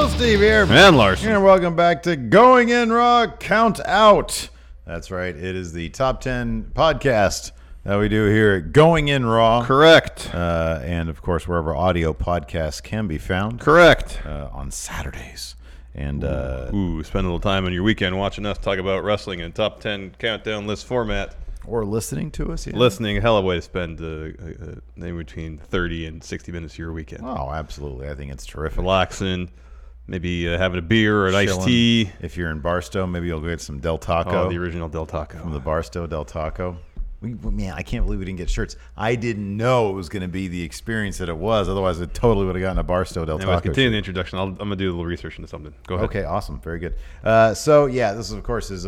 Steve here. And Larson. And welcome back to Going In Raw Countout. That's right. It is the top 10 podcast that we do here at Going In Raw. Correct. And, of course, wherever audio podcasts can be found. Correct. On Saturdays. And spend a little time on your weekend watching us talk about wrestling in top 10 countdown list format. Or listening to us. Yeah. Listening, a hell of a way to spend in between 30 and 60 minutes of your weekend. Oh, absolutely. I think it's terrific. Relaxing, maybe having a beer or an Chilling. iced tea. If you're in Barstow, maybe you'll get some Del Taco. Oh, the original Del Taco. From the Barstow Del Taco. Man, I can't believe we didn't get shirts. I didn't know it was going to be the experience that it was. Otherwise, I totally would have gotten a Barstow Del Taco. Anyways, continue the introduction. I'm going to do a little research into something. Go ahead. Okay, awesome. Very good. This is, of course, is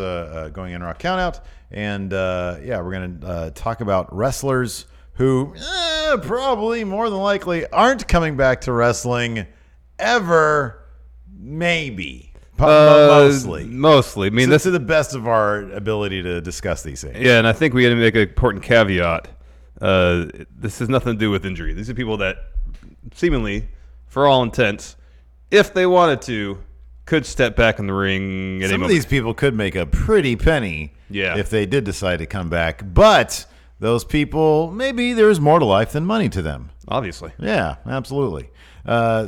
Going In Raw Countout. And, we're going to talk about wrestlers who probably, more than likely, aren't coming back to wrestling ever, maybe. Mostly. I mean, this is the best of our ability to discuss these things. Yeah, and I think we got to make an important caveat. This has nothing to do with injury. These are people that seemingly, for all intents, if they wanted to, could step back in the ring at any moment. Some of these people could make a pretty penny if they did decide to come back. But those people, maybe there's more to life than money to them. Obviously. Yeah, absolutely. For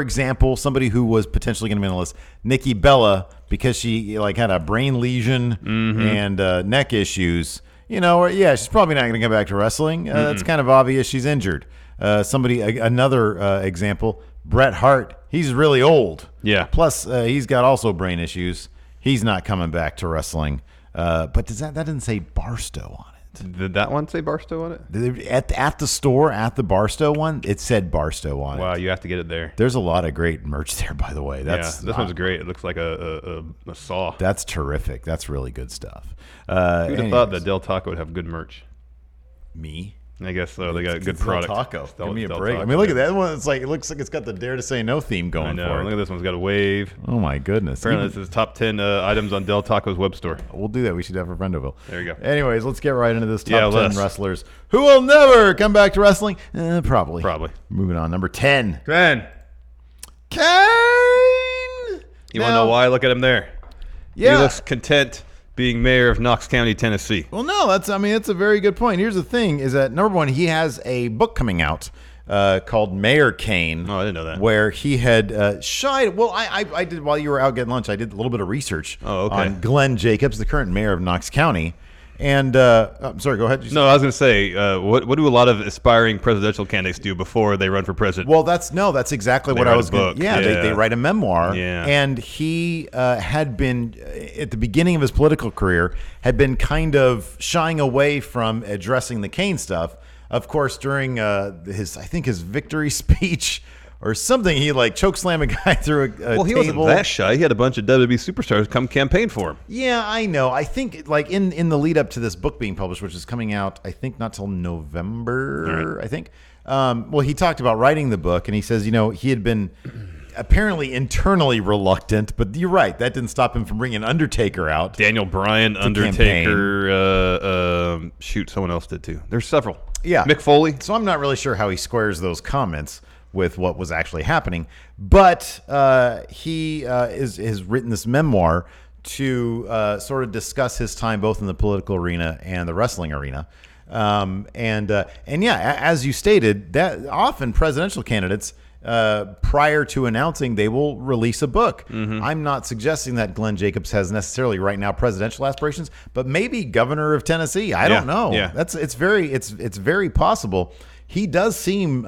example, somebody who was potentially going to be on the list, Nikki Bella, because she had a brain lesion and neck issues. She's probably not going to come back to wrestling. That's kind of obvious. She's injured. Another example, Bret Hart. He's really old. Yeah. Plus, he's got also brain issues. He's not coming back to wrestling. But that didn't say Barstow on it. Did that one say Barstow on it? At the store, at the Barstow one, it said Barstow on it. Wow, you have to get it there. There's a lot of great merch there, by the way. This one's great. It looks like a saw. That's terrific. That's really good stuff. Who'd have thought that Del Taco would have good merch? Me? I guess so. They got a good Del product. Taco. Give me a Del break. Taco. I mean, look at that one. It looks like it's got the Dare to Say No theme going I know. for it. Look at this one. It's got a wave. Oh, my goodness. Apparently, this is top 10 items on Del Taco's web store. We'll do that. We should have a Friendoville. There you go. Anyways, let's get right into this top 10 let's. wrestlers who will never come back to wrestling. Probably. Moving on. Number 10. Kane. You want to know why? Look at him there. Yeah. He looks content being mayor of Knox County, Tennessee. Well, no, that's a very good point. Here's the thing: is that number one, he has a book coming out called Mayor Kane. Oh, I didn't know that. Where he had shied. Well, I did while you were out getting lunch. I did a little bit of research on Glen Jacobs, the current mayor of Knox County. And I'm sorry, go ahead. No, I was going to say, what do a lot of aspiring presidential candidates do before they run for president? Well, that's exactly what I was going to. Yeah, they write a memoir. Yeah. And he had been, at the beginning of his political career, had been kind of shying away from addressing the Kane stuff. Of course, during his victory speech or something, he chokeslammed a guy through a table. He wasn't that shy. He had a bunch of WWE superstars come campaign for him. Yeah, I know. I think in the lead up to this book being published, which is coming out, I think not till November. Right. I think. He talked about writing the book, and he says, he had been apparently internally reluctant, but you're right. That didn't stop him from bringing Undertaker out. Daniel Bryan, Undertaker. Someone else did too. There's several. Yeah, Mick Foley. So I'm not really sure how he squares those comments with what was actually happening, but he has written this memoir to sort of discuss his time both in the political arena and the wrestling arena, as you stated, that often presidential candidates prior to announcing they will release a book. I'm not suggesting that Glen Jacobs has necessarily right now presidential aspirations, but maybe governor of Tennessee. I don't know. Yeah. It's very possible. He does seem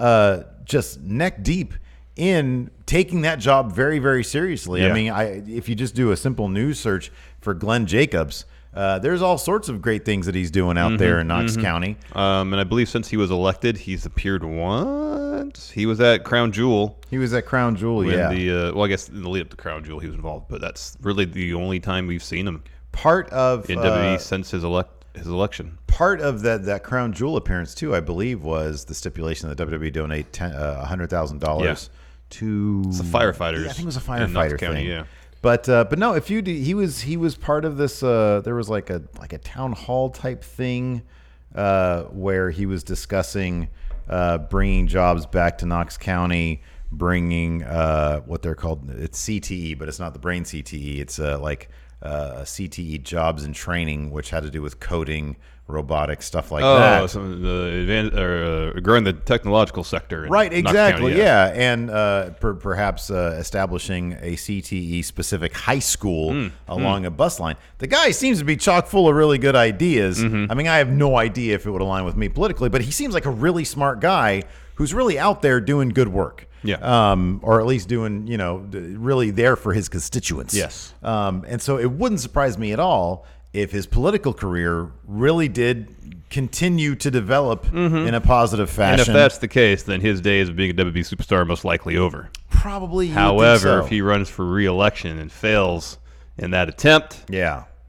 just neck deep in taking that job very, very seriously. Yeah. I mean, if you just do a simple news search for Glen Jacobs, there's all sorts of great things that he's doing out there in Knox County. And I believe since he was elected, he's appeared once. He was at Crown Jewel. I guess in the lead up to Crown Jewel he was involved, but that's really the only time we've seen him in WWE since his election. Part of that Crown Jewel appearance too, I believe, was the stipulation that WWE donate $100,000 to the firefighters. Yeah, I think it was a firefighter County, thing. yeah. But no, if you do, he was part of this. There was like a town hall type thing where he was discussing bringing jobs back to Knox County bringing what they're called. It's CTE, but it's not the brain CTE. It's CTE jobs and training, which had to do with coding, robotics, stuff like that. Oh, so growing the technological sector. Right, exactly, County, yeah. And perhaps establishing a CTE-specific high school along a bus line. The guy seems to be chock full of really good ideas. I mean, I have no idea if it would align with me politically, but he seems like a really smart guy who's really out there doing good work. Yeah. Or at least doing, really there for his constituents. Yes. And so it wouldn't surprise me at all if his political career really did continue to develop in a positive fashion. And if that's the case, then his days of being a WWE superstar are most likely over. Probably. However, if he runs for re-election and fails in that attempt,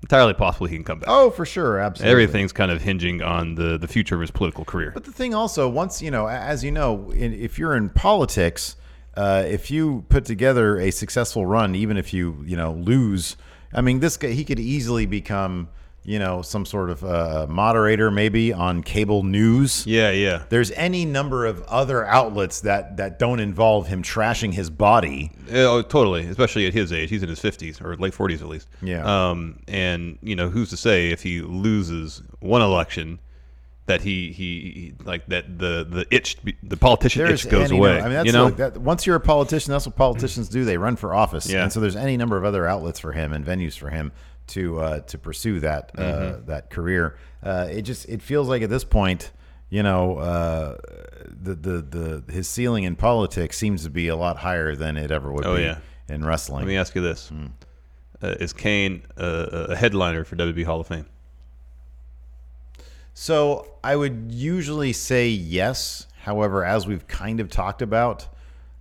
entirely possible he can come back. Oh, for sure. Absolutely. Everything's kind of hinging on the future of his political career. But the thing also, once, as you know, if you're in politics, if you put together a successful run, even if you, lose, I mean, this guy, he could easily become, some sort of moderator maybe on cable news. Yeah. There's any number of other outlets that don't involve him trashing his body. Oh, totally. Especially at his age. He's in his 50s or late 40s at least. Yeah. And, who's to say if he loses one election that he like that the politician itch goes away. I mean, that's once you're a politician, that's what politicians do. They run for office. Yeah. And so there's any number of other outlets for him and venues for him to pursue that that career. It feels like at this point, his ceiling in politics seems to be a lot higher than it ever would be in wrestling. Let me ask you this: is Kane a headliner for WWE Hall of Fame? So I would usually say yes. However, as we've kind of talked about,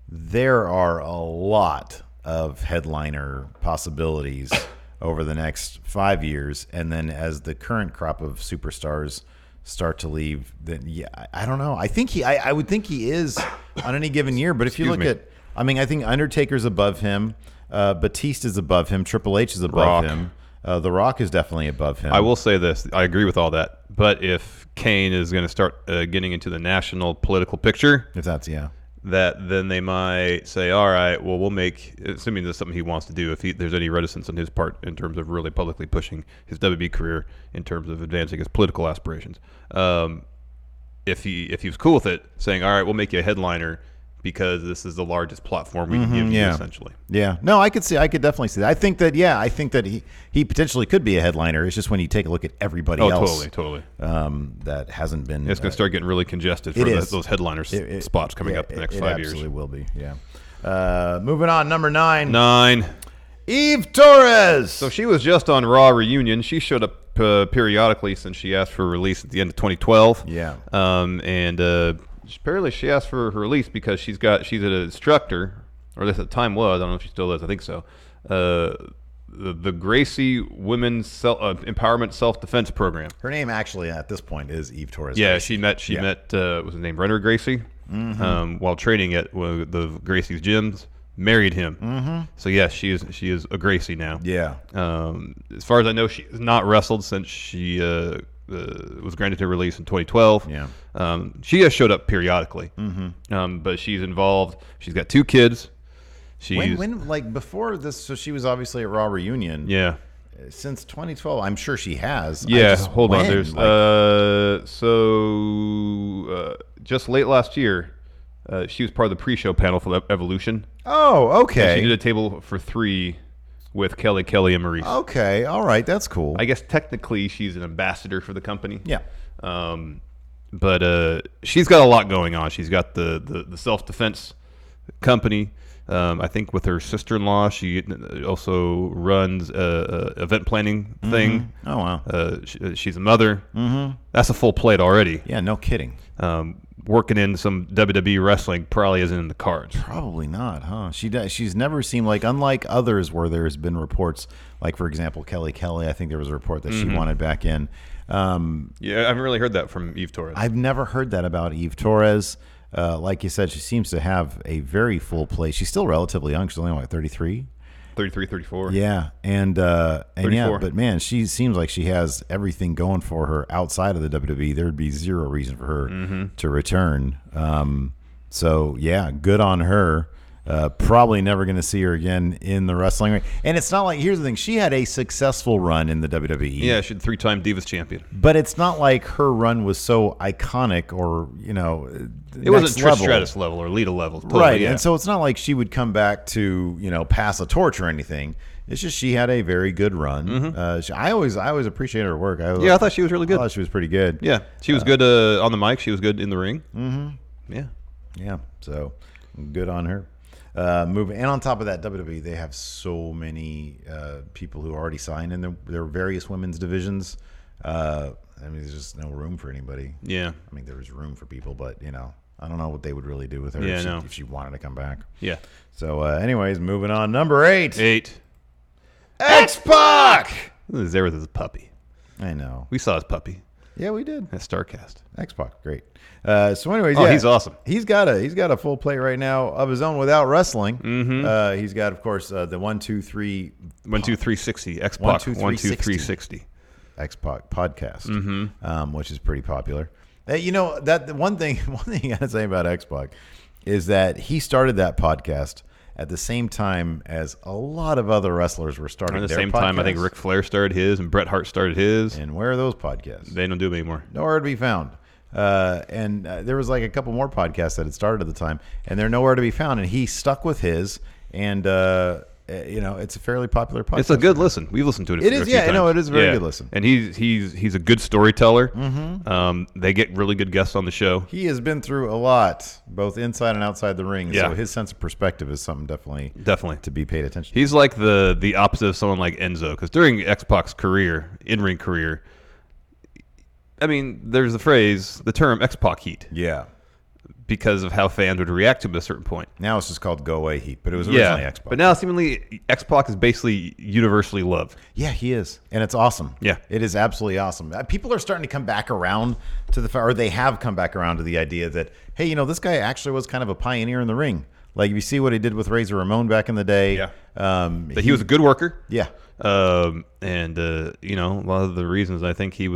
there are a lot of headliner possibilities over the next 5 years. And then as the current crop of superstars start to leave, then I don't know. I would think he is on any given year. But if you look at, I think Undertaker's above him. Batista's above him. Triple H is above him. The Rock is definitely above him. I will say this. I agree with all that. But if Kane is going to start getting into the national political picture, if that's, that then they might say, all right, well, we'll make, assuming there's something he wants to do, if there's any reticence on his part in terms of really publicly pushing his WWE career in terms of advancing his political aspirations. If he was cool with it, saying, all right, we'll make you a headliner because this is the largest platform we can give you, essentially. Yeah. No, I could definitely see that. I think that he potentially could be a headliner. It's just when you take a look at everybody else. Totally. That hasn't been. It's going to start getting really congested for those headliner spots coming up in the next 5 years. It absolutely will be, yeah. Moving on, number 9. Eve Torres. So she was just on Raw Reunion. She showed up periodically since she asked for a release at the end of 2012. Yeah. Apparently she asked for her release because she's an instructor, or at the time was. I don't know if she still is. I think so. The Gracie Women's Empowerment Self-Defense Program. Her name actually at this point is Eve Torres. Yeah, Gracie. she met was his name Renner Gracie while training at the Gracie's gyms. Married him. So yes, she is a Gracie now. Yeah. As far as I know, she has not wrestled since she was granted her release in 2012. Yeah. She has showed up periodically. But she's involved. She's got 2 kids. When like before this, so she was obviously at Raw Reunion. Yeah. Since 2012, I'm sure she has. Yeah. Hold on. There's just late last year, she was part of the pre-show panel for Evolution. Oh, okay. And she did a table for 3 with Kelly and Maurice. Okay, all right, that's cool. I guess technically she's an ambassador for the company. Yeah. But she's got a lot going on. She's got the self-defense company. I think with her sister-in-law, she also runs a event planning thing. Oh, wow. She's a mother. That's a full plate already. Yeah, no kidding. Working in some WWE wrestling probably isn't in the cards. Probably not, huh? She's never seemed like, unlike others where there's been reports, like, for example, Kelly, I think there was a report that she wanted back in. Yeah, I haven't really heard that from Eve Torres. I've never heard that about Eve Torres. Like you said, she seems to have a very full plate. She's still relatively young. She's only, like, 33? 33, 34. Yeah, and yeah, but man, she seems like she has everything going for her outside of the WWE. There'd be zero reason for her to return. So, yeah, good on her. Probably never going to see her again in the wrestling ring. And it's not like, here's the thing, she had a successful run in the WWE. Yeah, she's 3-time Divas champion. But it's not like her run was so iconic or, it wasn't Trish Stratus level or Lita level. Totally, right. Yeah. And so it's not like she would come back to, pass a torch or anything. It's just she had a very good run. Mm-hmm. I always appreciate her work. I thought she was really good. I thought she was pretty good. Yeah, she was good on the mic. She was good in the ring. Mm-hmm. Yeah. Yeah, so good on her. And on top of that, WWE, they have so many people who already signed in their various women's divisions. There's just no room for anybody. Yeah. I mean, there was room for people, but, I don't know what they would really do with her if she wanted to come back. Yeah. So, anyways, moving on. Number 8. 8. XPac! He's there with his puppy. I know. We saw his puppy. Yeah, we did. At StarCast. XPac, great. So anyways, he's awesome. He's got a full plate right now of his own without wrestling. Mm-hmm. He's got, of course, the 1-2-3 1-2-3-60 XPac 1-2-3-60 XPac podcast, which is pretty popular. That one thing you got to say about XPac is that he started that podcast at the same time as a lot of other wrestlers were starting. At the their same podcasts. time, I think Ric Flair started his and Bret Hart started his. And where are those podcasts? They don't do them anymore. Nowhere to be found. And there was like a couple more podcasts that had started at the time, and they're nowhere to be found. And he stuck with his, and it's a fairly popular podcast. It's a good listen. We've listened to it. It is, yeah. No, it is a very good listen. And he's a good storyteller. Mm-hmm. They get really good guests on the show. He has been through a lot, both inside and outside the ring. Yeah. So his sense of perspective is something definitely to be paid attention to. He's like the opposite of someone like Enzo, because during X-Pac's in-ring career, I mean, there's the term X-Pac Heat. Yeah. Because of how fans would react to him at a certain point. Now it's just called Go Away Heat, but it was originally X-Pac. But now seemingly X-Pac is basically universally loved. Yeah, he is. And it's awesome. Yeah. It is absolutely awesome. People are starting to come back around to or they have come back around to the idea that, hey, this guy actually was kind of a pioneer in the ring. Like, if you see what he did with Razor Ramon back in the day. Yeah. That he was a good worker. Yeah. A lot of the reasons I think he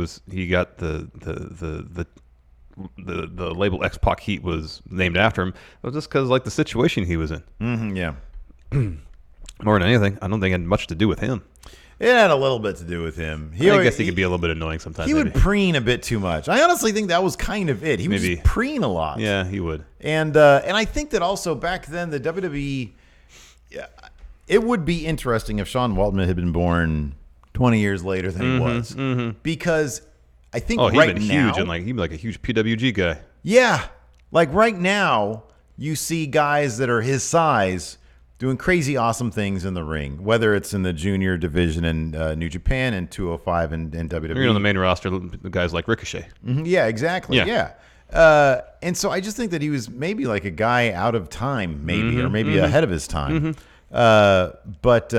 got the label X-Pac Heat was named after him was just because the situation he was in. Mm-hmm, yeah. More than anything, I don't think it had much to do with him. It had a little bit to do with him. I guess he could be a little bit annoying sometimes. He would preen a bit too much. I honestly think that was kind of it. He would just preen a lot. Yeah, he would. And I think that also back then the WWE, it would be interesting if Sean Waltman had been born 20 years later than he was, because I think he'd right been now, huge and he'd be like a huge PWG guy. Yeah, like right now you see guys that are his size doing crazy awesome things in the ring, whether it's in the junior division in New Japan and 205 and WWE. You're on the main roster, the guys like Ricochet. Mm-hmm, yeah, exactly. Yeah. And so I just think that he was maybe like a guy out of time, maybe, or maybe ahead of his time. But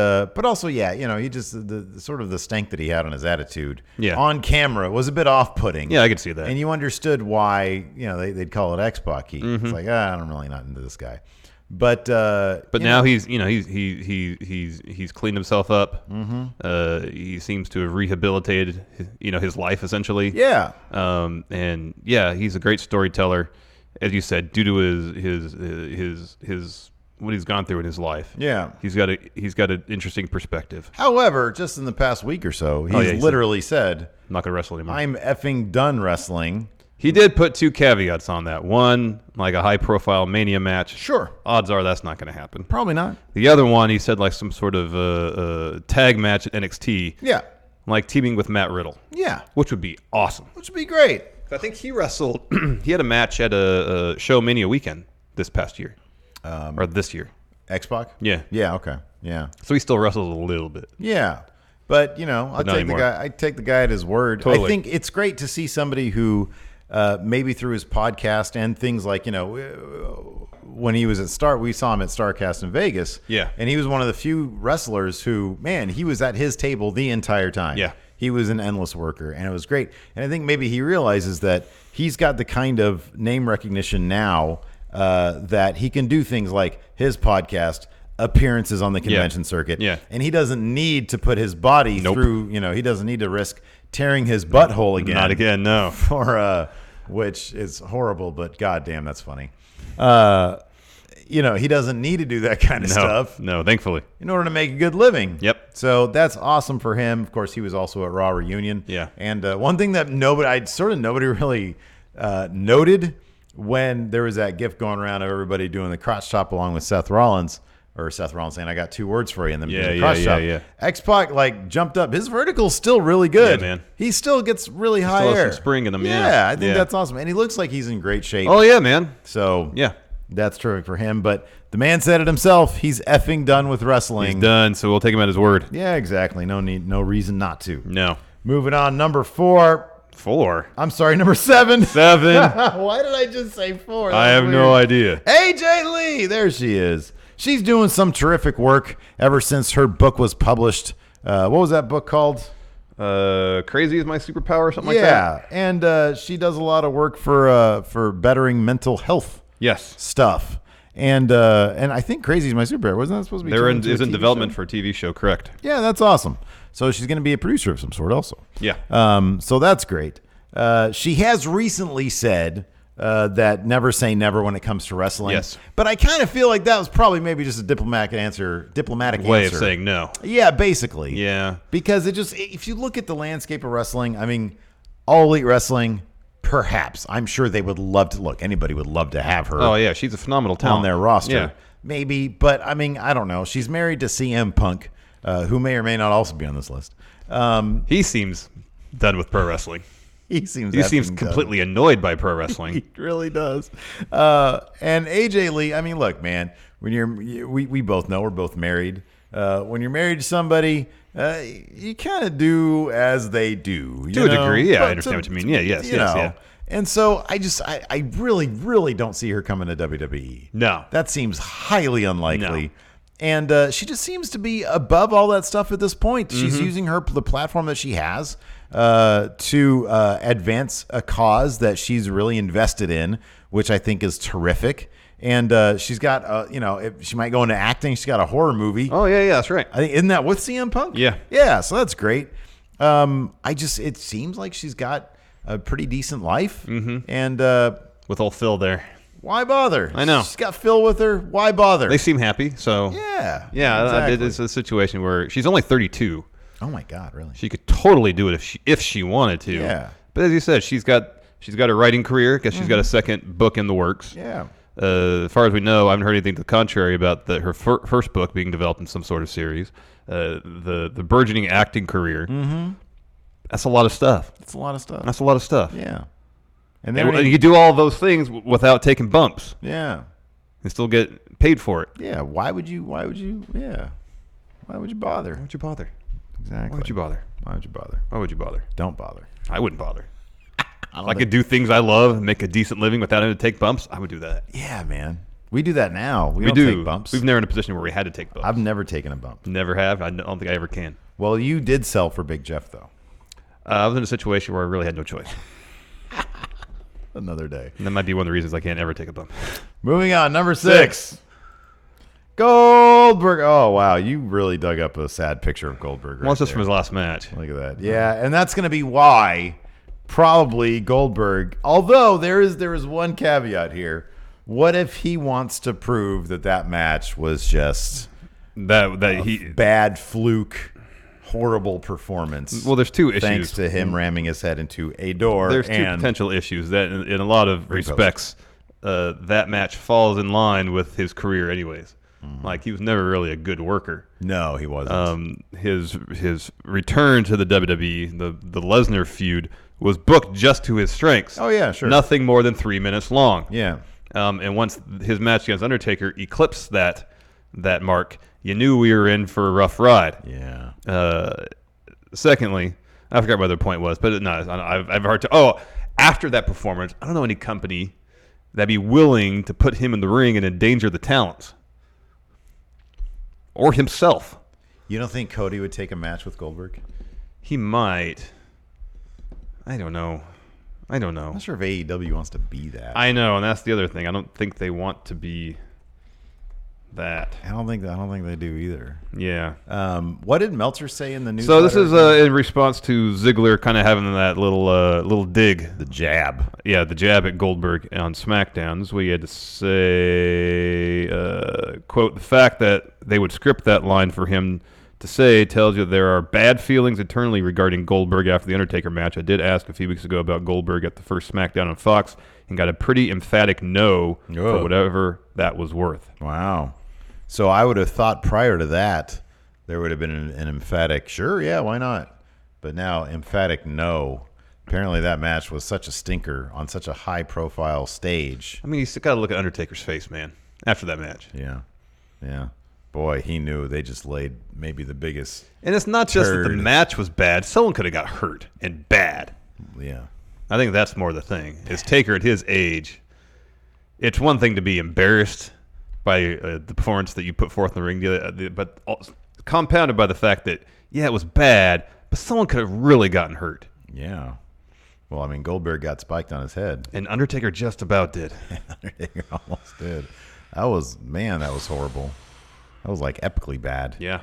also, he just the sort of the stank that he had on his attitude on camera was a bit off-putting. Yeah, I could see that. And you understood why they'd call it X-Pac Heat. It's like I'm really not into this guy. But now he's cleaned himself up. He seems to have rehabilitated his life essentially. Yeah. And he's a great storyteller, as you said, due to his what he's gone through in his life. Yeah. He's got an interesting perspective. However, just in the past week or so, he's literally said, "I'm not going to wrestle anymore. I'm effing done wrestling." He did put 2 caveats on that. One, like a high-profile Mania match. Sure. Odds are that's not going to happen. Probably not. The other one, he said like some sort of tag match at NXT. Yeah. Like teaming with Matt Riddle. Yeah. Which would be awesome. Which would be great. I think he wrestled. He had a match at a Show Mania weekend this past year. Or this year. X-Pac? Yeah. Yeah, okay. Yeah. So he still wrestles a little bit. Yeah. But, I take the guy at his word. Totally. I think it's great to see somebody who maybe through his podcast and things like, when he was at we saw him at StarCast in Vegas. Yeah. And he was one of the few wrestlers who, man, he was at his table the entire time. Yeah. He was an endless worker, and it was great. And I think maybe he realizes that he's got the kind of name recognition now that he can do things like his podcast, appearances on the convention circuit. Yeah. And he doesn't need to put his body through, he doesn't need to risk tearing his butthole again. Not again, no. which is horrible, but goddamn, that's funny. He doesn't need to do that kind of stuff. No, thankfully. In order to make a good living. Yep. So that's awesome for him. Of course, he was also at Raw Reunion. Yeah. And one thing that nobody really noted when there was that gif going around of everybody doing the crotch chop along with Seth Rollins, or Seth Rollins saying, "I got 2 words for you," and then the crotch chop. X-Pac jumped up. His vertical's still really good. Yeah, man. He still gets really high still air. has some spring in him. Yeah, I think that's awesome, and he looks like he's in great shape. Oh yeah, man. So yeah. That's terrific for him. But the man said it himself. He's effing done with wrestling. He's done, so we'll take him at his word. Yeah, exactly. No reason not to. No. Moving on, number 4. 4? I'm sorry, number 7. 7? Why did I just say 4? I have no idea. AJ Lee. There she is. She's doing some terrific work ever since her book was published. What was that book called? Crazy is my superpower, something like that. Yeah, and she does a lot of work for bettering mental health. Yes. Stuff. And I think Crazy is my superpower. Wasn't that supposed to be? There is in development for a TV show, correct? Yeah, that's awesome. So she's going to be a producer of some sort also. Yeah. So that's great. She has recently said that never say never when it comes to wrestling. Yes. But I kind of feel like that was probably maybe just a diplomatic way of saying no. Yeah, basically. Yeah. Because if you look at the landscape of wrestling, I mean, All Elite Wrestling, perhaps. I'm sure they would love to look. Anybody would love to have her. Oh, yeah. She's a phenomenal talent. On their roster. Yeah. Maybe. But, I mean, I don't know. She's married to CM Punk, who may or may not also be on this list. He seems done with pro wrestling. He seems completely annoyed by pro wrestling. He really does. And AJ Lee, I mean, look, man, when we both know we're both married. When you're married to somebody, you kind of do as they do. To a degree, yeah, I understand what you mean. Yeah, yes. Yeah. And so I really, really don't see her coming to WWE. No. That seems highly unlikely. No. And she just seems to be above all that stuff at this point. Mm-hmm. She's using the platform that she has to advance a cause that she's really invested in, which I think is terrific. And she's got, if she might go into acting. She's got a horror movie. Oh, yeah, that's right. I think, isn't that with CM Punk? Yeah. Yeah, so that's great. It seems like she's got a pretty decent life. Mm-hmm. And with old Phil there. Why bother? I know. She's got Phil with her. Why bother? They seem happy, so. Yeah. Yeah, exactly. it's a situation where she's only 32. Oh, my God, really? She could totally do it if she wanted to. Yeah. But as you said, she's got a writing career. I guess she's got a second book in the works. Yeah. As far as we know, I haven't heard anything to the contrary about her first book being developed in some sort of series. The burgeoning acting career. Mm-hmm. That's a lot of stuff. That's a lot of stuff. Yeah. And you do all those things without taking bumps. Yeah. And still get paid for it. Yeah. Why would you? Yeah. Why would you bother? Why would you bother? Exactly. Why would you bother? Why would you bother? Why would you bother? Don't bother. I wouldn't bother. If I could do things I love and make a decent living without having to take bumps, I would do that. Yeah, man. We do that now. We don't do take bumps. We've never in a position where we had to take bumps. I've never taken a bump. Never have. I don't think I ever can. Well, you did sell for Big Jeff, though. I was in a situation where I really had no choice. Another day. And that might be one of the reasons I can't ever take a bump. Moving on, number 6. Goldberg. Oh, wow. You really dug up a sad picture of Goldberg. Well, it's just from his last match. Look at that. Yeah, and that's going to be why probably Goldberg, although there is one caveat here. What if he wants to prove that match was just bad fluke, horrible performance? Well, there's two issues. Thanks to him ramming his head into a door. There's two potential issues that in a lot of respects, that match falls in line with his career anyways. Like, he was never really a good worker. No, he wasn't. His return to the WWE, the Lesnar feud, was booked just to his strengths. Oh, yeah, sure. Nothing more than 3 minutes long. Yeah. And once his match against Undertaker eclipsed that mark, you knew we were in for a rough ride. Yeah. Secondly, I forgot what the point was, but no, I've heard to. Oh, after that performance, I don't know any company that'd be willing to put him in the ring and endanger the talents. Or himself. You don't think Cody would take a match with Goldberg? He might. I don't know. I'm not sure if AEW wants to be that. I know, and that's the other thing. I don't think they want to be that. I don't think they do either. Yeah. What did Meltzer say in the news? So this is in response to Ziggler kind of having that little dig. The jab. Yeah, the jab at Goldberg on SmackDown. This is what he had to say. Quote, the fact that they would script that line for him to say tells you there are bad feelings internally regarding Goldberg after the Undertaker match. I did ask a few weeks ago about Goldberg at the first SmackDown on Fox and got a pretty emphatic no for whatever that was worth. Wow. So I would have thought prior to that there would have been an emphatic sure, yeah, why not? But now emphatic no. Apparently that match was such a stinker on such a high-profile stage. I mean, you still got to look at Undertaker's face, man, after that match. Yeah. Boy, he knew they just laid maybe the biggest And it's not just that the match was bad. Someone could have got hurt and bad. Yeah. I think that's more the thing. Is Taker at his age, it's one thing to be embarrassed by the performance that you put forth in the ring, but compounded by the fact that, yeah, it was bad, but someone could have really gotten hurt. Yeah. Well, I mean, Goldberg got spiked on his head. And Undertaker just about did. Undertaker almost did. That was horrible. That was like epically bad. Yeah.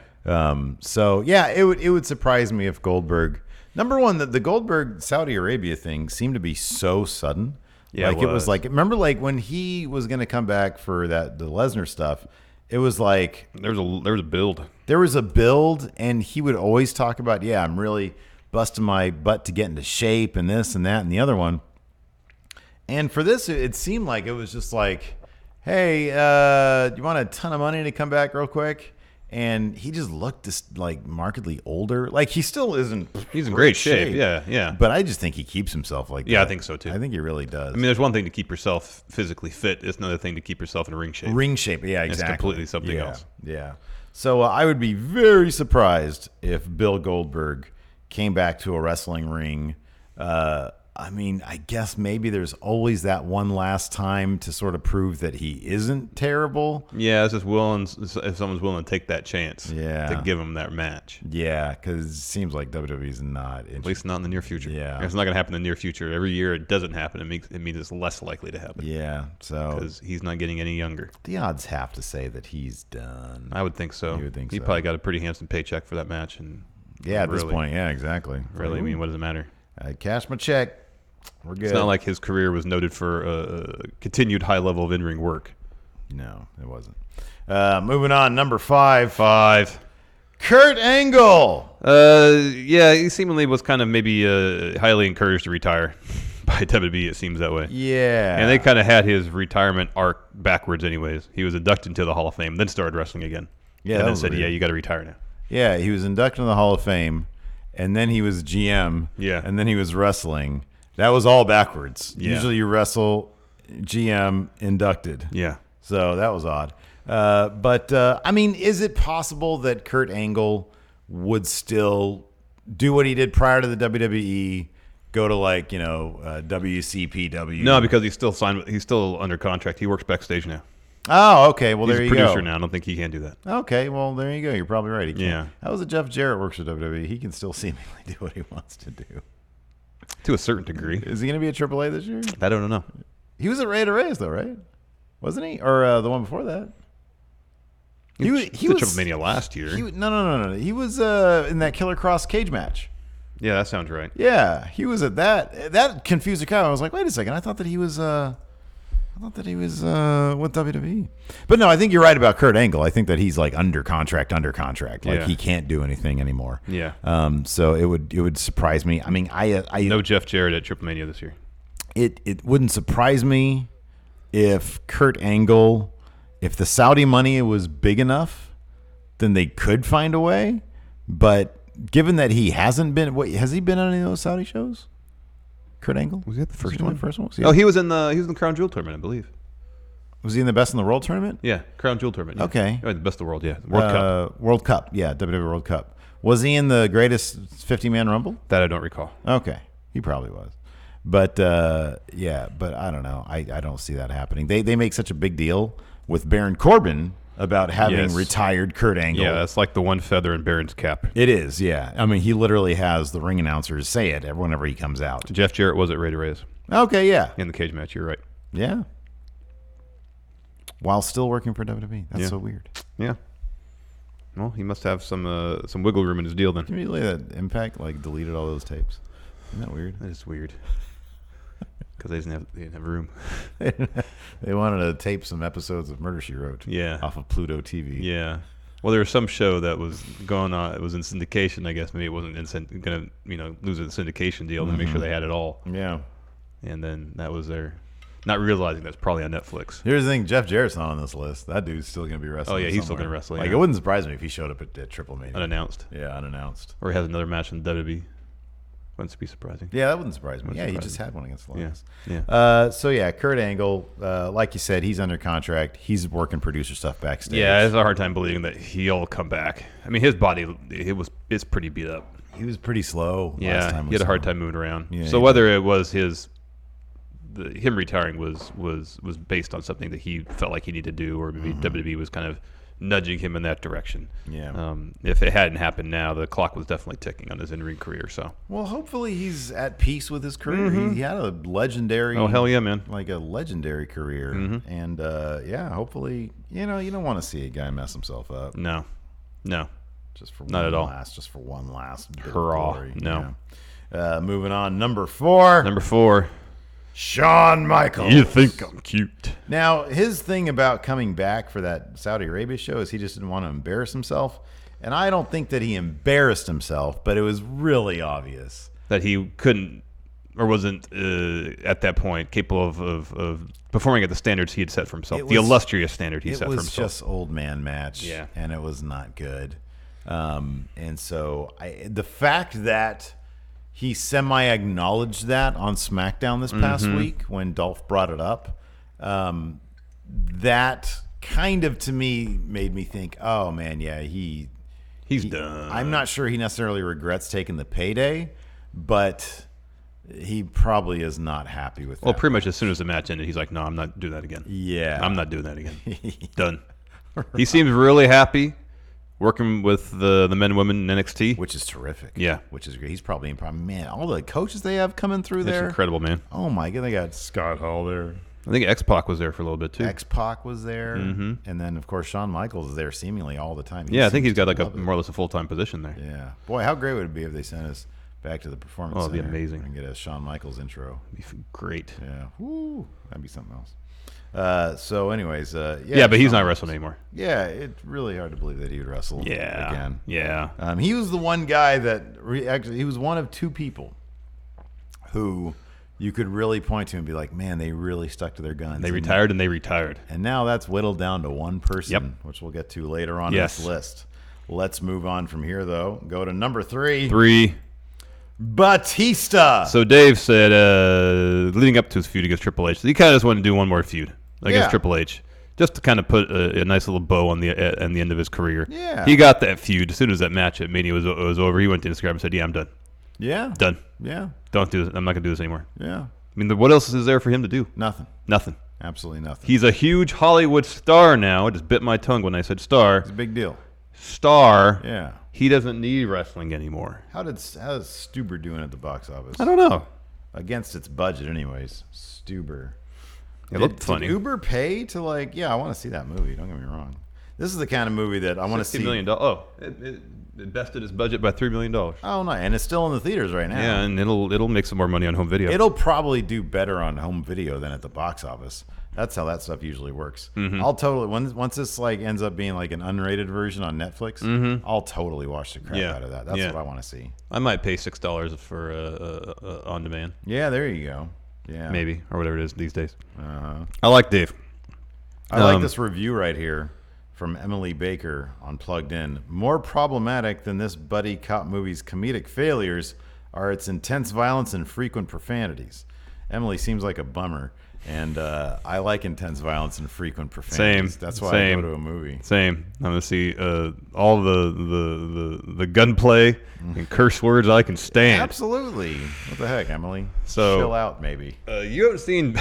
So yeah, it would surprise me if Goldberg. Number one, the Goldberg Saudi Arabia thing seemed to be so sudden. Yeah, like it was like, remember, like when he was going to come back for the Lesnar stuff, it was like there was a build. There was a build, and he would always talk about, yeah, I'm really busting my butt to get into shape, and this and that and the other one. And for this, it seemed like it was just like, hey, you want a ton of money to come back real quick? And he just looked just like markedly older. Like he still isn't. He's in great shape. Yeah. But I just think he keeps himself like that. Yeah, I think so too. I think he really does. I mean, there's one thing to keep yourself physically fit. It's another thing to keep yourself in ring shape. Ring shape, yeah, exactly. It's completely something else. Yeah. So I would be very surprised if Bill Goldberg came back to a wrestling ring. I mean, I guess maybe there's always that one last time to sort of prove that he isn't terrible. Yeah, it's just if someone's willing to take that chance to give him that match. Yeah, because it seems like WWE's not interested. At least not in the near future. Yeah. It's not going to happen in the near future. Every year it doesn't happen. It means it's less likely to happen. Yeah, so. Because he's not getting any younger. The odds have to say that he's done. I would think so. You would think he so. Probably got a pretty handsome paycheck for that match. And yeah, at this point, yeah, exactly. Really, I mean, what does it matter? I cashed my check. We're good. It's not like his career was noted for continued high level of in-ring work. No, it wasn't. Moving on, number 5. Kurt Angle. Yeah, he seemingly was kind of maybe highly encouraged to retire by WWE. It seems that way. Yeah. And they kind of had his retirement arc backwards anyways. He was inducted into the Hall of Fame, then started wrestling again. Yeah, and then said, yeah, you got to retire now. Yeah, he was inducted into the Hall of Fame, and then he was GM. Yeah. And then he was wrestling. That was all backwards. Yeah. Usually you wrestle GM inducted. Yeah. So that was odd. But I mean, is it possible that Kurt Angle would still do what he did prior to the WWE, go to like, WCPW? No, because he's still under contract. He works backstage now. Oh, okay. Well, there you go. He's a producer now. I don't think he can do that. Okay. Well, there you go. You're probably right. He can. Yeah. How is it Jeff Jarrett works for WWE? He can still seemingly do what he wants to do. To a certain degree. Is he going to be at AAA this year? I don't know. He was at Rey de Reyes, though, right? Wasn't he? Or the one before that? He was at Triple Mania last year. No. He was in that Killer Cross cage match. Yeah, that sounds right. Yeah, he was at that. That confused the crowd. I was like, wait a second. I thought that he was with WWE. But no, I think you're right about Kurt Angle. I think that he's like under contract. Like he can't do anything anymore. Yeah. So it would surprise me. I mean, I no Jeff Jarrett at Triple Mania this year. It wouldn't surprise me if Kurt Angle, if the Saudi money was big enough, then they could find a way. But given that he hasn't been, has he been on any of those Saudi shows? Kurt Angle? Was he at the first one? He was in the Crown Jewel tournament, I believe. Was he in the Best in the World tournament? Yeah, Crown Jewel tournament. Yeah. Okay. The Best of the World, yeah. World Cup. World Cup, yeah, WWE World Cup. Was he in the greatest 50-man Rumble? That I don't recall. Okay, he probably was. But, but I don't know. I don't see that happening. They make such a big deal with Baron Corbin about having retired Kurt Angle. Yeah, that's like the one feather in Baron's cap. It is, yeah. I mean, he literally has the ring announcers say it whenever he comes out. Jeff Jarrett was at Rey de Reyes. Okay, yeah. In the cage match, you're right. Yeah. while still working for WWE. That's so weird. Yeah. Well, he must have some wiggle room in his deal then. Can you believe that Impact deleted all those tapes? Isn't that weird? That is weird. Because they didn't have room. They wanted to tape some episodes of Murder, She Wrote. Yeah. Off of Pluto TV. Yeah. Well, there was some show that was going on. It was in syndication, I guess. Maybe it wasn't going to lose a syndication deal to make sure they had it all. Yeah. And then that was their, not realizing that's probably on Netflix. Here's the thing: Jeff Jarrett's not on this list. That dude's still going to be wrestling. Oh yeah, he's somewhere. still going to wrestle. It wouldn't surprise me if he showed up at Triple Mania unannounced. Yeah, unannounced. Or he has another match in WWE. Wouldn't be surprising. Yeah, that wouldn't surprise me. He just had one against Elias. Yeah. So Kurt Angle, like you said, he's under contract. He's working producer stuff backstage. Yeah, I have a hard time believing that he'll come back. I mean, his body it's pretty beat up. He was pretty slow. Last time he had a hard time moving around. Yeah, so whether it was him retiring was based on something that he felt like he needed to do, or maybe WWE was kind of nudging him in that direction. Yeah. If it hadn't happened now, the clock was definitely ticking on his in-ring career. So. Well, hopefully he's at peace with his career. He had a legendary. Oh hell yeah, man! Like a legendary career, and hopefully you don't want to see a guy mess himself up. No. Just for not at all. Just for one last bit hurrah! Of glory. No. Yeah. Moving on, number 4. Shawn Michaels. You think I'm cute? Now, his thing about coming back for that Saudi Arabia show is he just didn't want to embarrass himself. And I don't think that he embarrassed himself, but it was really obvious. That he couldn't or wasn't, at that point, capable of performing at the standards he had set for himself. The illustrious standard he set for himself. It was just old man match, yeah. And it was not good. And so the fact that he semi-acknowledged that on SmackDown this past week when Dolph brought it up. That kind of, to me, made me think, oh, man, yeah, he's done. I'm not sure he necessarily regrets taking the payday, but he probably is not happy with that. Well, pretty much as soon as the match ended, he's like, no, I'm not doing that again. Yeah. I'm not doing that again. Done. Right. He seems really happy working with the men and women in NXT. Which is terrific. Yeah. Which is great. He's probably, man, all the coaches they have coming through there. It's incredible, man. Oh, my God. They got Scott Hall there. I think XPac was there for a little bit, too. XPac was there. And then, of course, Shawn Michaels is there seemingly all the time. I think he's got more or less a full-time position there. Yeah. Boy, how great would it be if they sent us back to the Performance Center? It'd be amazing. And get a Shawn Michaels intro. It'd be great. Yeah. Woo. That'd be something else. So, anyways, but he's not wrestling anymore. Yeah, it's really hard to believe that he would wrestle again. Yeah. He was the one guy that actually he was one of two people who you could really point to and be like, man, they really stuck to their guns. They retired. And now that's whittled down to one person, which we'll get to later on in this list. Let's move on from here, though. Go to number 3. Batista. So Dave said, leading up to his feud against Triple H, he kind of just wanted to do one more feud against Triple H, just to kind of put a nice little bow on the end of his career. Yeah. He got that feud as soon as that match at Mania was over. He went to Instagram and said, "Yeah, I'm done. Yeah. Done. Yeah. Don't do this. I'm not gonna do this anymore." Yeah. I mean, what else is there for him to do? Nothing. Absolutely nothing. He's a huge Hollywood star now. I just bit my tongue when I said star. It's a big deal. Star. Yeah. He doesn't need wrestling anymore. How's Stuber doing at the box office? I don't know. Against its budget, anyways. Stuber. It looked funny. Did Uber pay to I want to see that movie. Don't get me wrong. This is the kind of movie that I want to see. $60 million. Oh, it bested its budget by $3 million. Oh, no, and it's still in the theaters right now. Yeah, and it'll make some more money on home video. It'll probably do better on home video than at the box office. That's how that stuff usually works. I'll totally once this ends up being like an unrated version on Netflix, I'll totally watch the crap out of that. That's what I want to see. I might pay $6 for on demand. Yeah, there you go. Yeah, maybe, or whatever it is these days. Uh-huh. I like Dave. I like this review right here from Emily Baker on Plugged In. More problematic than this buddy cop movie's comedic failures are its intense violence and frequent profanities. Emily seems like a bummer. And I like intense violence and frequent profanities. That's why I go to a movie. Same. I'm gonna see all the gunplay and curse words I can stand. Absolutely. What the heck, Emily? So chill out, maybe. You haven't seen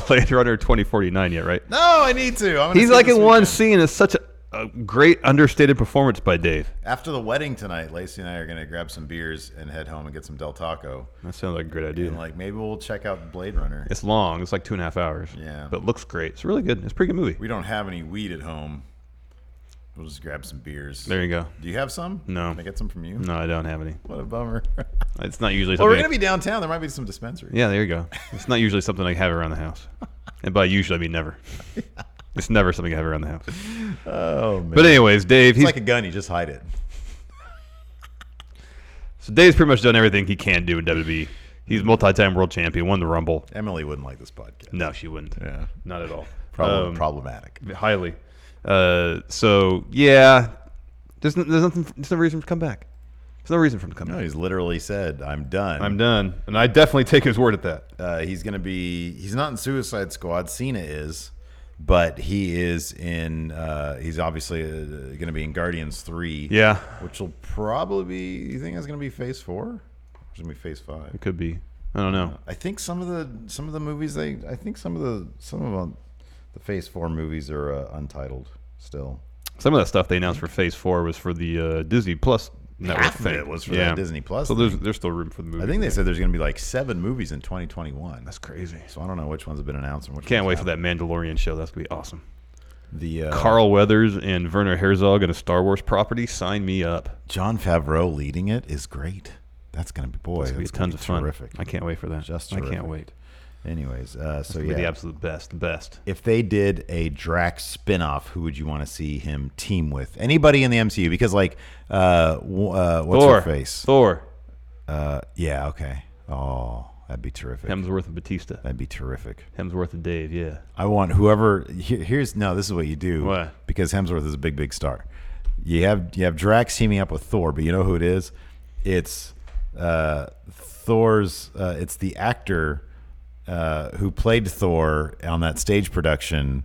Blade Runner 2049 yet, right? No, I need to. He's like in one scene. It's such a great understated performance by Dave. After the wedding tonight, Lacey and I are going to grab some beers and head home and get some Del Taco. That sounds like a great idea. And maybe we'll check out Blade Runner. It's long. It's like 2.5 hours. Yeah. But it looks great. It's really good. It's a pretty good movie. We don't have any weed at home. We'll just grab some beers. There you go. Do you have some? No. Can I get some from you? No, I don't have any. What a bummer. It's not usually Well, something. we're going to be downtown. There might be some dispensaries. Yeah, there you go. It's not usually something I have around the house. And by usually, I mean never. It's never something I have around the house. Oh, man. But anyways, Dave. It's like a gun. You just hide it. So Dave's pretty much done everything he can do in WWE. He's multi-time world champion, won the Rumble. Emily wouldn't like this podcast. No, she wouldn't. Yeah. Not at all. Problematic. Highly. So, yeah. There's no reason to come back. There's no reason for him to come No, back. he's literally said, I'm done. I'm done. And I definitely take his word at that. He's not in Suicide Squad. Cena is. But he is in. He's obviously going to be in Guardians 3. Yeah. Which will probably be. You think that's going to be Phase 4? Or is it going to be Phase 5? It could be. I don't know. I think some of the movies I think some of the Phase 4 movies are untitled still. Some of that stuff they announced for Phase 4 was for the Disney Plus network Half of thing. it was for that Disney Plus. So there's still room for the movie. I think they said there's going to be 7 movies in 2021. That's crazy. So I don't know which ones have been announced and which. Can't ones wait for that Mandalorian show. That's going to be awesome. The Carl Weathers and Werner Herzog in a Star Wars property. Sign me up. John Favreau leading it is great. That's going to be That's gonna be tons of fun. Terrific. I can't wait for that. Just I terrific. can't wait. Anyways, It's so gonna be the yeah, absolute best. if they did a Drax spinoff, who would you want to see him team with? Anybody in the MCU? Because what's her face? Thor. Yeah, okay. Oh, that'd be terrific. Hemsworth and Batista. That'd be terrific. Hemsworth and Dave. Yeah. I want whoever. This is what you do. What? Because Hemsworth is a big star. You have Drax teaming up with Thor, but you know who it is? It's Thor's. It's the actor who played Thor on that stage production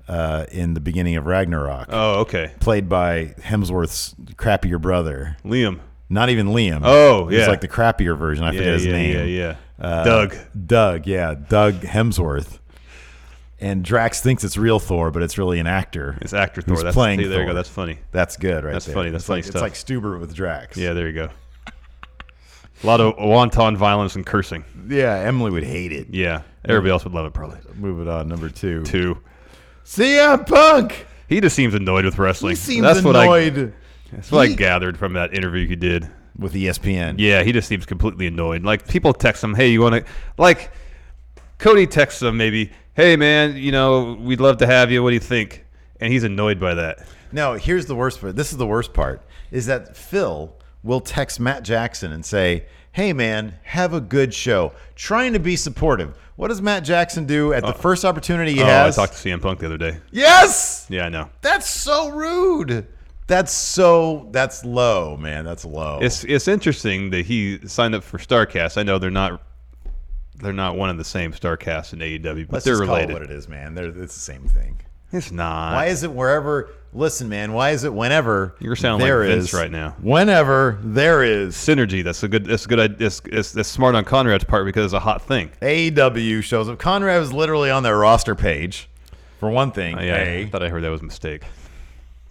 in the beginning of Ragnarok. Oh, okay. Played by Hemsworth's crappier brother. Liam. Not even Liam. Oh, yeah. He's like the crappier version. I forget his name. Yeah. Doug, Doug Hemsworth. And Drax thinks it's real Thor, but it's really an actor. It's actor Thor. That's playing There you Thor. go. That's funny. That's good, right? That's there. funny. That's funny stuff. It's like Stuber with Drax. Yeah, there you go. A lot of wanton violence and cursing. Yeah, Emily would hate it. Yeah. Everybody else would love it, probably. Move it on. Number 2. 2. CM Punk. He just seems annoyed with wrestling. He seems that's annoyed. That's what I gathered from that interview he did. With ESPN. Yeah, he just seems completely annoyed. Like, people text him, hey, you want to... Like, Cody texts him maybe, hey, man, we'd love to have you. What do you think? And he's annoyed by that. No, here's the worst part. This is the worst part, is that Phil will text Matt Jackson and say, hey, man, have a good show. Trying to be supportive. What does Matt Jackson do at the first opportunity he has? I talked to CM Punk the other day. Yes! Yeah, I know. That's so rude. That's low, man. That's low. It's interesting that he signed up for StarCast. I know they're not one of the same StarCast in AEW, but Let's they're just related. call it what it is, man. It's the same thing. It's not. Why is it wherever? Listen, man. Why is it whenever You're sounding there like Vince is- right now. Whenever there is Synergy. That's good. It's smart on Conrad's part because it's a hot thing. AEW shows up. Conrad was literally on their roster page, for one thing. Yeah, I thought I heard that was a mistake.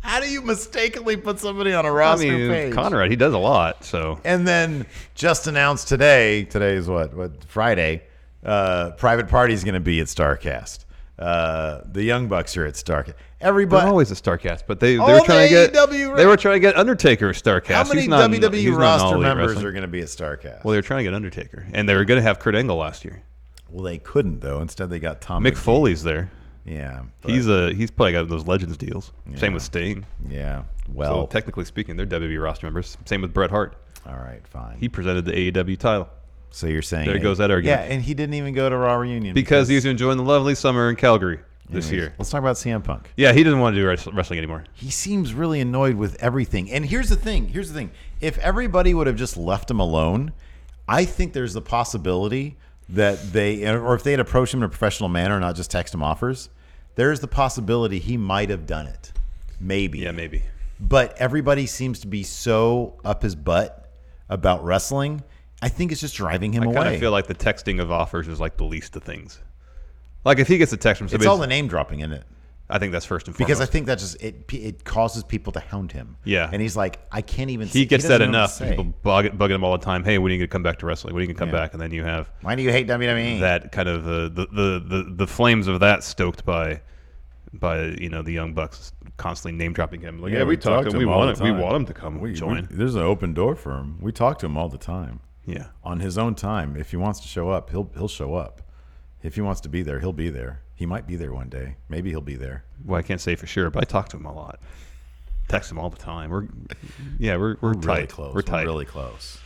How do you mistakenly put somebody on a roster page? Conrad, he does a lot. So And then just announced today. Today is what Friday. Private Party's going to be at StarCast. The Young Bucks are at StarCast. Everybody. they're always a StarCast, but they All were trying to the get AEW they were trying to get Undertaker at StarCast. How many He's not, WWE he's not in roster All Elite members Wrestling. are going to be at StarCast? Well, they were trying to get Undertaker, and they were going to have Kurt Angle last year. Well, they couldn't though. Instead, they got Tom. Mick McGee. Foley's there. Yeah, but- He's probably got those Legends deals. Same with Sting. yeah. So Well, technically speaking, they're WWE roster members. Same with Bret Hart. all right, fine. He presented the AEW title So you're saying There goes that argument. Yeah, and he didn't even go to Raw reunion because he's enjoying the lovely summer in Calgary this Anyways, year. Let's talk about CM Punk. Yeah, he doesn't want to do wrestling anymore. He seems really annoyed with everything. And here's the thing. If everybody would have just left him alone, I think there's the possibility that or if they had approached him in a professional manner, not just text him offers, there's the possibility he might have done it. Maybe. Yeah, maybe. But everybody seems to be so up his butt about wrestling. I think it's just driving him I away. kind of feel like the texting of offers is like the least of things. Like if he gets a text from somebody, it's all the name dropping in it. I think that's first and foremost. Because I think that just it causes people to hound him. Yeah. And he's like, I can't even. He gets that enough. People bugging him all the time. Hey, when are you going to come back to wrestling? When are you going to come back? And then you have. Why do you hate WWE? That kind of the flames of that stoked by the Young Bucks constantly name dropping him. Like, we talked to him. We want him to come join. There's an open door for him. We talk to him all the time. Yeah. On his own time, if he wants to show up, he'll show up. If he wants to be there, he'll be there. He might be there one day. Maybe he'll be there. Well, I can't say for sure, but I talk to him a lot. Text him all the time. We're tight. Really close. We're tight. We're really close.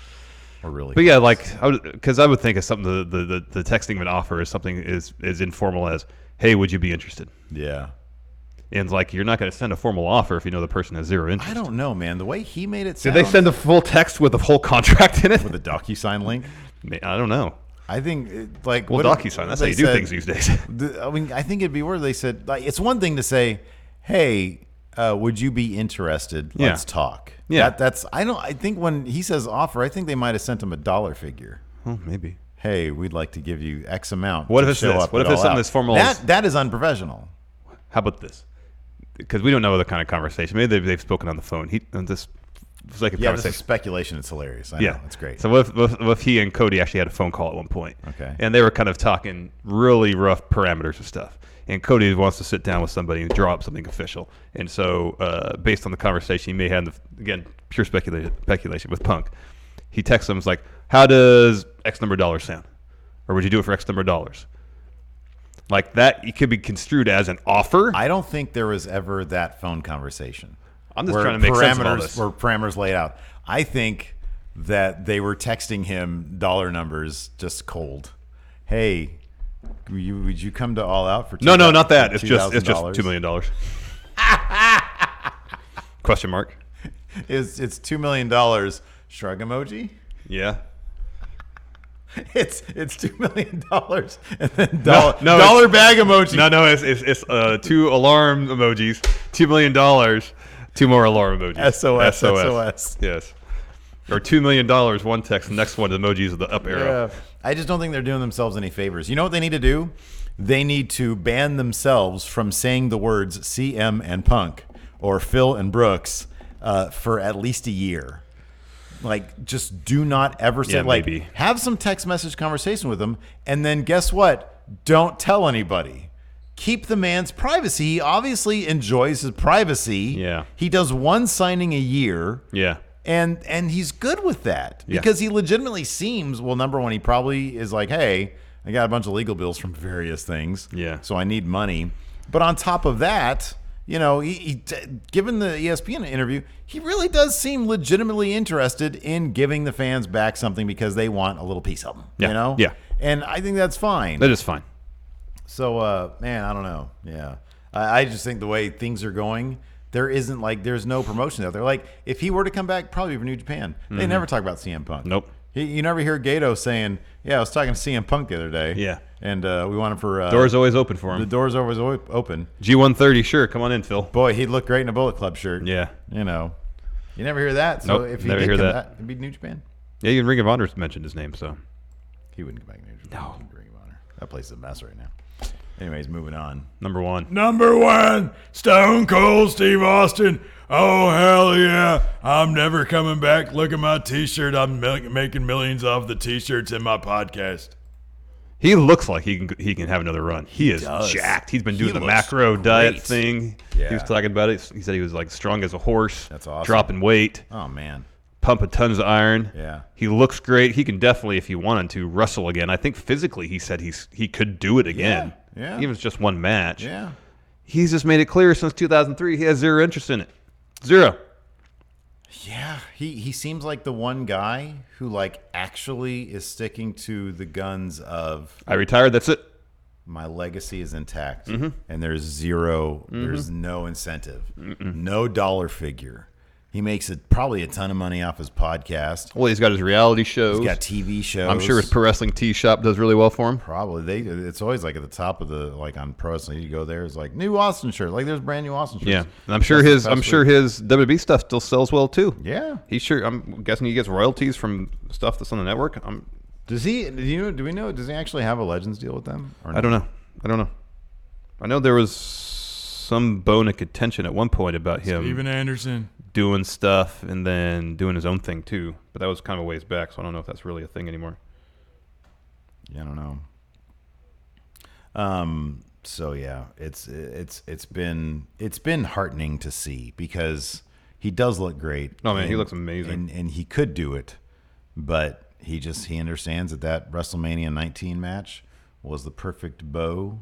We're really. But close. Because I would think of something. The texting of an offer is something as informal as, "Hey, would you be interested?" Yeah. And you're not going to send a formal offer if you know the person has zero interest. I don't know, man. The way he made it sound. Did they send a full text with a whole contract in it? With a DocuSign link? I don't know. I think DocuSign. That's how you do things these days. I think it'd be where they said it's one thing to say, "Hey, would you be interested? Let's talk." Yeah, I think when he says offer, I think they might have sent him a dollar figure. Oh, maybe. Hey, we'd like to give you X amount. What if it's this? What if it's something that's formal? That is unprofessional. How about this? Because we don't know the kind of conversation. Maybe they've spoken on the phone. This was like a conversation. This is speculation. It's hilarious. I know. It's great. So what if he and Cody actually had a phone call at one point? Okay. And they were kind of talking really rough parameters of stuff. And Cody wants to sit down with somebody and draw up something official. And so based on the conversation he may have, again, pure speculation with Punk, he texts him, like, how does X number of dollars sound? Or would you do it for X number of dollars? Like that, it could be construed as an offer. I don't think there was ever that phone conversation. I'm just trying to make sense of all this. Where parameters laid out. I think that they were texting him dollar numbers just cold. Hey, would you come to All Out for No, not that. It's just $2 million. Question mark. It's $2 million. Shrug emoji. Yeah. It's $2 million and then dollar bag emoji. No, it's 2 alarm emojis, $2 million, 2 more alarm emojis. SOS. Yes. Or $2 million, one text, the next one emojis of the up arrow. Yeah. I just don't think they're doing themselves any favors. You know what they need to do? They need to ban themselves from saying the words CM and Punk or Phil and Brooks for at least a year. Like, just do not ever say, maybe. Have some text message conversation with them, and then guess what? Don't tell anybody. Keep the man's privacy. He obviously enjoys his privacy. Yeah. He does one signing a year. Yeah. And he's good with that because he legitimately seems, well, number one, he probably is like, hey, I got a bunch of legal bills from various things. Yeah. So I need money. But on top of that, he given the ESPN interview, he really does seem legitimately interested in giving the fans back something because they want a little piece of them. Yeah. Yeah. And I think that's fine. That is fine. So, man, I don't know. Yeah. I just think the way things are going, there's no promotion out there. Like, if he were to come back, probably for New Japan, they never talk about CM Punk. Nope. You never hear Gato saying, I was talking to CM Punk the other day. Yeah. And we want him for... door's always open for him. The door's always open. G130, sure. Come on in, Phil. Boy, he'd look great in a Bullet Club shirt. Yeah. You never hear that. So if he never did hear come that. back, it'd be New Japan. Yeah, even Ring of Honor's mentioned his name, so... He wouldn't come back to New Japan. No. Ring of Honor. That place is a mess right now. Anyways, moving on. Number one, Stone Cold Steve Austin. Oh, hell yeah. I'm never coming back. Look at my T-shirt. I'm making millions off the T-shirts in my podcast. He looks like he can have another run. He is jacked. He's been doing the macro diet thing. Yeah. He was talking about it. He said he was like strong as a horse. That's awesome. Dropping weight. Oh, man. Pumping tons of iron. Yeah. He looks great. He can definitely, if he wanted to, wrestle again. I think physically he said he could do it again. Yeah. Even if it's just one match. Yeah. He's just made it clear since 2003 he has zero interest in it. Zero. Yeah, he seems like the one guy who actually is sticking to the guns of I retired, that's it. My legacy is intact, and there's zero, there's no incentive, no dollar figure. He makes probably a ton of money off his podcast. Well, he's got his reality shows. He's got TV shows. I'm sure his pro wrestling tee shop does really well for him. Probably. It's always at the top of the on pro wrestling. You go there, it's new Austin shirt. There's brand new Austin shirts. Yeah, and I'm sure his WWE stuff still sells well too. Yeah, I'm guessing he gets royalties from stuff that's on the network. Does he? Do we know? Does he actually have a Legends deal with them? Or no? I don't know. I know there was some bone of contention at one point about him Steven Anderson doing stuff and then doing his own thing too. But that was kind of a ways back, so I don't know if that's really a thing anymore. Yeah, I don't know. So yeah, it's been heartening to see because he does look great. Oh man, he looks amazing, and he could do it, but he understands that WrestleMania 19 match was the perfect bow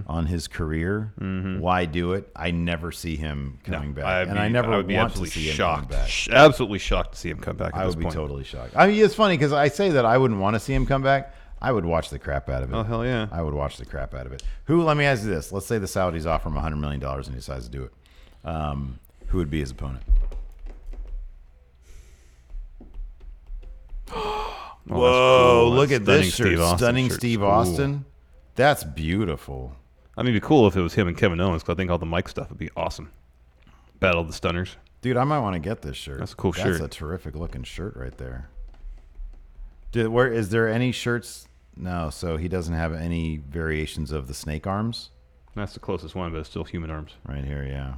on his career. Why do it? I never see him coming back, and I never would be want to absolutely see him shocked. come back. Absolutely shocked to see him come back. At I this would be point. totally shocked. I mean, it's funny because I say that I wouldn't want to see him come back. I would watch the crap out of it. Oh hell yeah! I would watch the crap out of it. Let me ask you this. Let's say the Saudis offer him $100 million and he decides to do it. Who would be his opponent? Whoa, cool. look at this Stunning shirt. Stunning shirt's Steve cool. Austin. That's beautiful. I mean, it'd be cool if it was him and Kevin Owens, because I think all the Mike stuff would be awesome. Battle of the Stunners. Dude, I might want to get this shirt. That's a cool shirt. That's a terrific looking shirt right there. Where is there any shirts? No, so he doesn't have any variations of the snake arms? That's the closest one, but it's still human arms, Right here, yeah.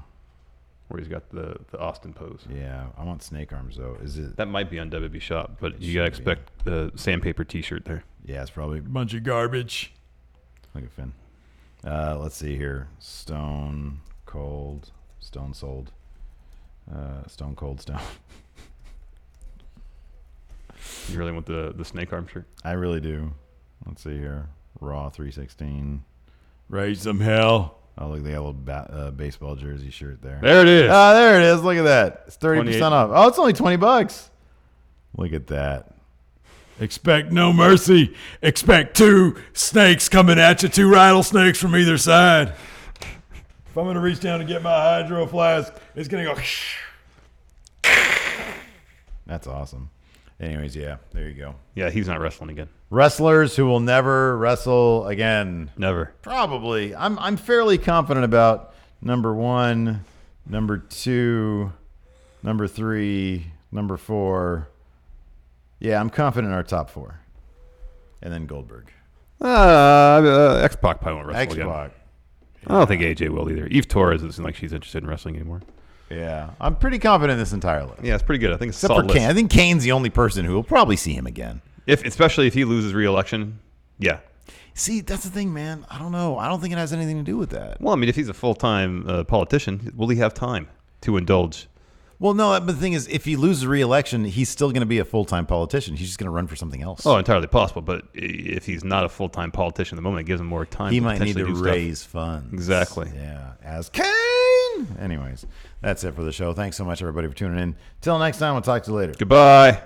where he's got the Austin pose. Yeah, I want snake arms though. Is it? That might be on WB Shop, but It you gotta should be. expect the sandpaper T-shirt there. Yeah, it's probably. bunch of garbage. Look at Finn. Let's see here. Stone Cold. Stone Sold. Stone Cold Stone. You really want the snake arm shirt? I really do. Let's see here. Raw 316. Raise some hell. Oh, look, they got a little baseball jersey shirt there. There it is. Ah, there it is. Look at that. It's 30% 28. off. Oh, it's only $20. Look at that. Expect no mercy. Expect 2 snakes coming at you, 2 rattlesnakes from either side. If I'm going to reach down and get my hydro flask, it's going to go. That's awesome. Anyways, yeah, there you go. Yeah, he's not wrestling again. Wrestlers who will never wrestle again. Never. Probably. I'm fairly confident about number 1, number 2, number 3, number 4. Yeah, I'm confident in our top 4. And then Goldberg. XPac probably won't wrestle again. XPac. I don't think AJ will either. Eve Torres doesn't seem like she's interested in wrestling anymore. Yeah, I'm pretty confident in this entire list. Yeah, it's pretty good. I think it's a Except for solid Kane. list. I think Kane's the only person who will probably see him again. Especially if he loses re-election. Yeah. See, that's the thing, man. I don't know. I don't think it has anything to do with that. Well, I mean, if he's a full-time politician, will he have time to indulge? Well, no, but the thing is, if he loses re-election, he's still going to be a full-time politician. He's just going to run for something else. Oh, entirely possible. But if he's not a full-time politician at the moment, it gives him more time. He to might need to potentially do raise funds. Exactly. Yeah, as Kane. Anyways, that's it for the show. Thanks so much, everybody, for tuning in. Till next time, we'll talk to you later. Goodbye.